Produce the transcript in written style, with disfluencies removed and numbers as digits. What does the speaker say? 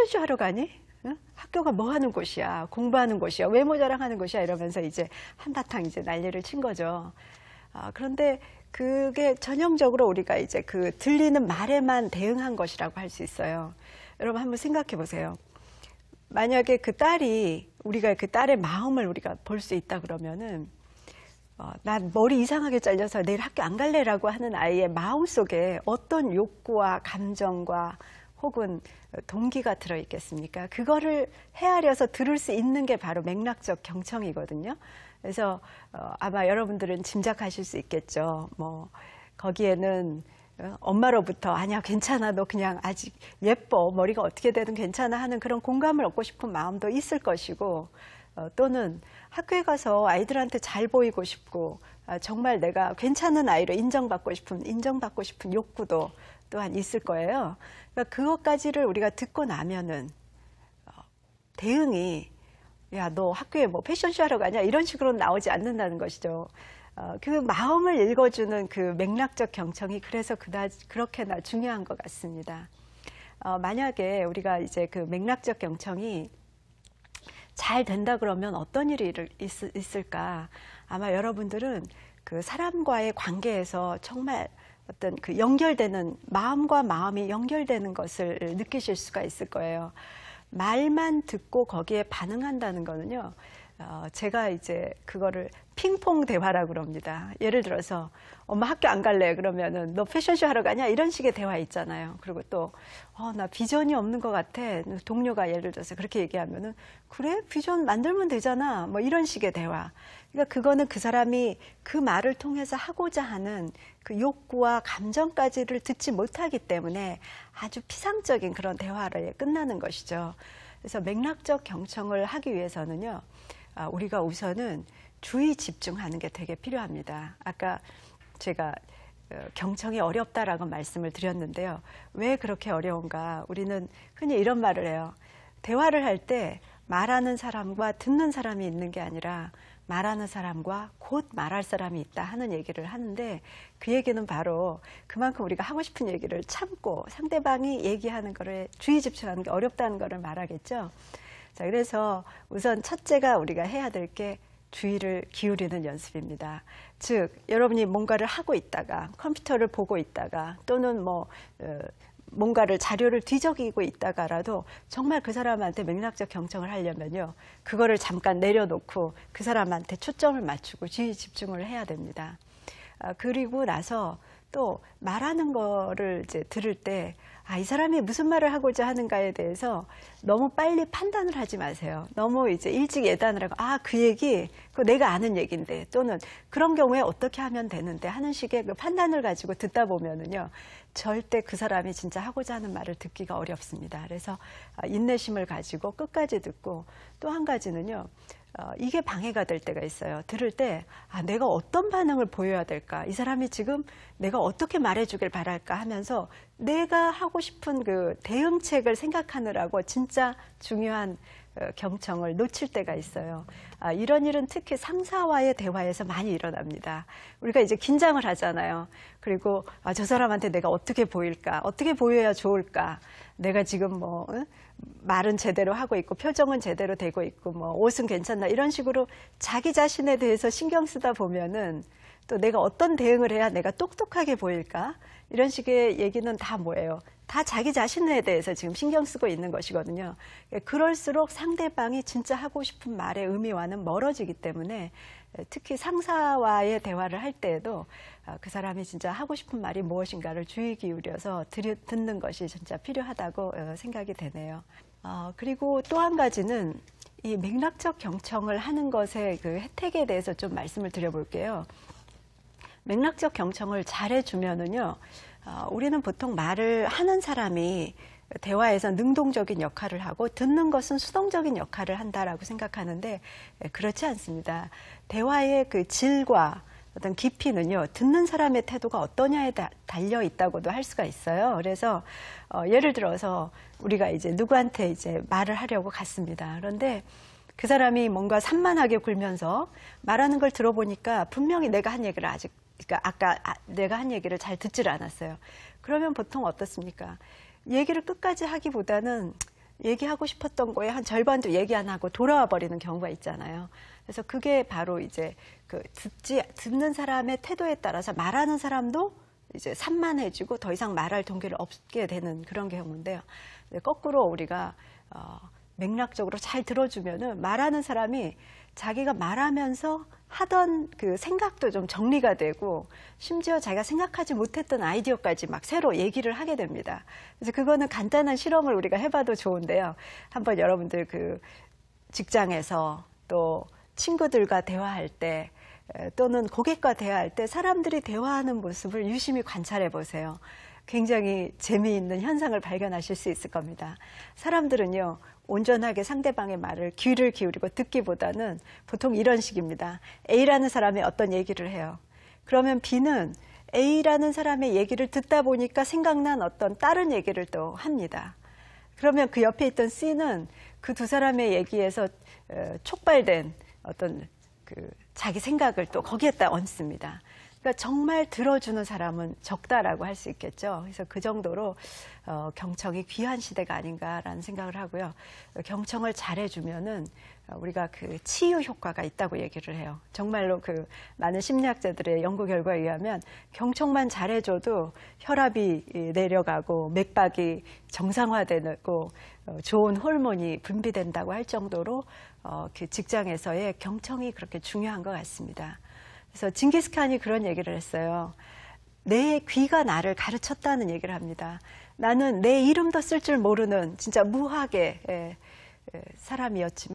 패션쇼 하러 가니? 응? 학교가 뭐 하는 곳이야? 공부하는 곳이야? 외모 자랑하는 곳이야? 이러면서 이제 한바탕 이제 난리를 친 거죠. 그런데 그게 전형적으로 우리가 이제 그 들리는 말에만 대응한 것이라고 할 수 있어요. 여러분 한번 생각해 보세요. 만약에 그 딸이, 우리가 그 딸의 마음을 우리가 볼 수 있다 그러면은, 난 머리 이상하게 잘려서 내일 학교 안 갈래라고 하는 아이의 마음 속에 어떤 욕구와 감정과 혹은 동기가 들어있겠습니까? 그거를 헤아려서 들을 수 있는 게 바로 맥락적 경청이거든요. 그래서 아마 여러분들은 짐작하실 수 있겠죠. 뭐 거기에는 엄마로부터 아니야 괜찮아 너 그냥 아직 예뻐 머리가 어떻게 되든 괜찮아 하는 그런 공감을 얻고 싶은 마음도 있을 것이고 또는 학교에 가서 아이들한테 잘 보이고 싶고 정말 내가 괜찮은 아이로 인정받고 싶은 욕구도 또한 있을 거예요. 그러니까 그것까지를 우리가 듣고 나면은 대응이 야, 너 학교에 뭐 패션쇼 하러 가냐 이런 식으로 나오지 않는다는 것이죠. 그 마음을 읽어주는 그 맥락적 경청이 그래서 그렇게나 중요한 것 같습니다. 만약에 우리가 이제 그 맥락적 경청이 잘 된다 그러면 어떤 일이 있을까? 아마 여러분들은 그 사람과의 관계에서 정말 어떤 그 연결되는 마음과 마음이 연결되는 것을 느끼실 수가 있을 거예요. 말만 듣고 거기에 반응한다는 거는요. 제가 이제 그거를 핑퐁 대화라고 그럽니다. 예를 들어서 엄마 학교 안 갈래 그러면은 너 패션쇼 하러 가냐 이런 식의 대화 있잖아요. 그리고 또 나 비전이 없는 것 같아. 동료가 예를 들어서 그렇게 얘기하면은 그래 비전 만들면 되잖아. 뭐 이런 식의 대화. 그러니까 그거는 그 사람이 그 말을 통해서 하고자 하는 그 욕구와 감정까지를 듣지 못하기 때문에 아주 피상적인 그런 대화를 끝나는 것이죠. 그래서 맥락적 경청을 하기 위해서는요. 우리가 우선은 주의 집중하는 게 되게 필요합니다. 아까 제가 경청이 어렵다라고 말씀을 드렸는데요. 왜 그렇게 어려운가? 우리는 흔히 이런 말을 해요. 대화를 할 때 말하는 사람과 듣는 사람이 있는 게 아니라 말하는 사람과 곧 말할 사람이 있다 하는 얘기를 하는데 그 얘기는 바로 그만큼 우리가 하고 싶은 얘기를 참고 상대방이 얘기하는 거를 주의 집중하는 게 어렵다는 거를 말하겠죠. 자, 그래서 우선 첫째가 우리가 해야 될 게 주의를 기울이는 연습입니다. 즉, 여러분이 뭔가를 하고 있다가 컴퓨터를 보고 있다가 또는 뭔가를 자료를 뒤적이고 있다가라도 정말 그 사람한테 맥락적 경청을 하려면요. 그거를 잠깐 내려놓고 그 사람한테 초점을 맞추고 주의 집중을 해야 됩니다. 그리고 나서 또 말하는 거를 이제 들을 때 이 사람이 무슨 말을 하고자 하는가에 대해서 너무 빨리 판단을 하지 마세요. 너무 이제 일찍 예단을 하고 그 얘기 그거 내가 아는 얘기인데 또는 그런 경우에 어떻게 하면 되는데 하는 식의 그 판단을 가지고 듣다 보면은요. 절대 그 사람이 진짜 하고자 하는 말을 듣기가 어렵습니다. 그래서 인내심을 가지고 끝까지 듣고 또 한 가지는요. 이게 방해가 될 때가 있어요. 들을 때 내가 어떤 반응을 보여야 될까? 이 사람이 지금 내가 어떻게 말해주길 바랄까 하면서 내가 하고 싶은 그 대응책을 생각하느라고 진짜 중요한 경청을 놓칠 때가 있어요. 이런 일은 특히 상사와의 대화에서 많이 일어납니다. 우리가 이제 긴장을 하잖아요. 그리고 저 사람한테 내가 어떻게 보일까? 어떻게 보여야 좋을까? 내가 지금 말은 제대로 하고 있고 표정은 제대로 되고 있고 옷은 괜찮나 이런 식으로 자기 자신에 대해서 신경 쓰다 보면은 또 내가 어떤 대응을 해야 내가 똑똑하게 보일까? 이런 식의 얘기는 다 뭐예요? 다 자기 자신에 대해서 지금 신경 쓰고 있는 것이거든요. 그럴수록 상대방이 진짜 하고 싶은 말의 의미와는 멀어지기 때문에 특히 상사와의 대화를 할 때에도 그 사람이 진짜 하고 싶은 말이 무엇인가를 주의 기울여서 듣는 것이 진짜 필요하다고 생각이 되네요. 그리고 또 한 가지는 이 맥락적 경청을 하는 것의 그 혜택에 대해서 좀 말씀을 드려볼게요. 맥락적 경청을 잘해주면은요, 우리는 보통 말을 하는 사람이 대화에서 능동적인 역할을 하고 듣는 것은 수동적인 역할을 한다라고 생각하는데 그렇지 않습니다. 대화의 그 질과 어떤 깊이는요, 듣는 사람의 태도가 어떠냐에 달려 있다고도 할 수가 있어요. 그래서 예를 들어서 우리가 이제 누구한테 이제 말을 하려고 갔습니다. 그런데 그 사람이 뭔가 산만하게 굴면서 말하는 걸 들어보니까 분명히 내가 한 얘기를 그러니까 아까 내가 한 얘기를 잘 듣질 않았어요. 그러면 보통 어떻습니까? 얘기를 끝까지 하기보다는 얘기하고 싶었던 거에 한 절반도 얘기 안 하고 돌아와 버리는 경우가 있잖아요. 그래서 그게 바로 이제 듣는 사람의 태도에 따라서 말하는 사람도 이제 산만해지고 더 이상 말할 동기를 없게 되는 그런 경우인데요. 거꾸로 우리가 맥락적으로 잘 들어주면은 말하는 사람이 자기가 말하면서 하던 그 생각도 좀 정리가 되고 심지어 자기가 생각하지 못했던 아이디어까지 막 새로 얘기를 하게 됩니다. 그래서 그거는 간단한 실험을 우리가 해봐도 좋은데요. 한번 여러분들 그 직장에서 또 친구들과 대화할 때 또는 고객과 대화할 때 사람들이 대화하는 모습을 유심히 관찰해 보세요. 굉장히 재미있는 현상을 발견하실 수 있을 겁니다. 사람들은요, 온전하게 상대방의 말을 귀를 기울이고 듣기보다는 보통 이런 식입니다. A라는 사람이 어떤 얘기를 해요. 그러면 B는 A라는 사람의 얘기를 듣다 보니까 생각난 어떤 다른 얘기를 또 합니다. 그러면 그 옆에 있던 C는 그 두 사람의 얘기에서 촉발된 어떤 그 자기 생각을 또 거기에다 얹습니다. 그러니까 정말 들어주는 사람은 적다라고 할 수 있겠죠. 그래서 그 정도로 경청이 귀한 시대가 아닌가라는 생각을 하고요. 경청을 잘해주면은 우리가 그 치유 효과가 있다고 얘기를 해요. 정말로 그 많은 심리학자들의 연구 결과에 의하면 경청만 잘해줘도 혈압이 내려가고 맥박이 정상화되고 좋은 호르몬이 분비된다고 할 정도로 그 직장에서의 경청이 그렇게 중요한 것 같습니다. 그래서 징기스칸이 그런 얘기를 했어요. 내 귀가 나를 가르쳤다는 얘기를 합니다. 나는 내 이름도 쓸 줄 모르는 진짜 무학의 사람이었지만